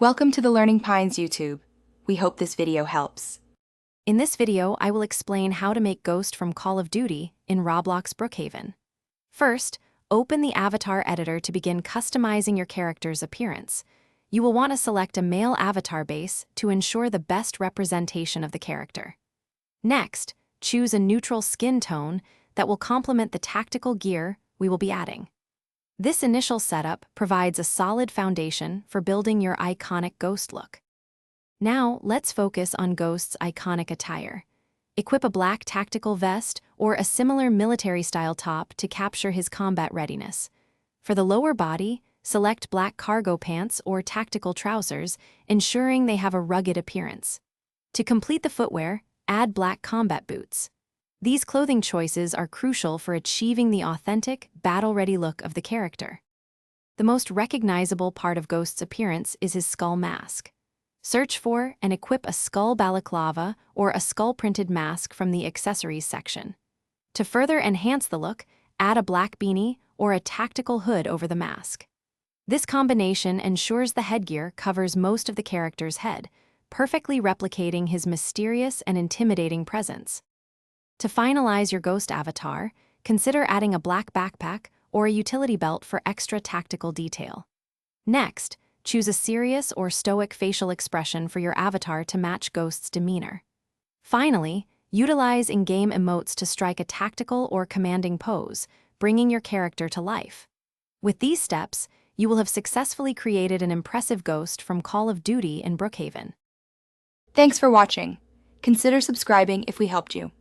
Welcome to the Learning Pines YouTube. We hope this video helps. In this video, I will explain how to make Ghost from Call of Duty in Roblox Brookhaven. First, open the avatar editor to begin customizing your character's appearance. You will want to select a male avatar base to ensure the best representation of the character. Next, choose a neutral skin tone that will complement the tactical gear we will be adding. This initial setup provides a solid foundation for building your iconic Ghost look. Now, let's focus on Ghost's iconic attire. Equip a black tactical vest or a similar military-style top to capture his combat readiness. For the lower body, select black cargo pants or tactical trousers, ensuring they have a rugged appearance. To complete the footwear, add black combat boots. These clothing choices are crucial for achieving the authentic, battle-ready look of the character. The most recognizable part of Ghost's appearance is his skull mask. Search for and equip a skull balaclava or a skull-printed mask from the accessories section. To further enhance the look, add a black beanie or a tactical hood over the mask. This combination ensures the headgear covers most of the character's head, perfectly replicating his mysterious and intimidating presence. To finalize your Ghost avatar, consider adding a black backpack or a utility belt for extra tactical detail. Next, choose a serious or stoic facial expression for your avatar to match Ghost's demeanor. Finally, utilize in-game emotes to strike a tactical or commanding pose, bringing your character to life. With these steps, you will have successfully created an impressive Ghost from Call of Duty in Brookhaven. Thanks for watching. Consider subscribing if we helped you.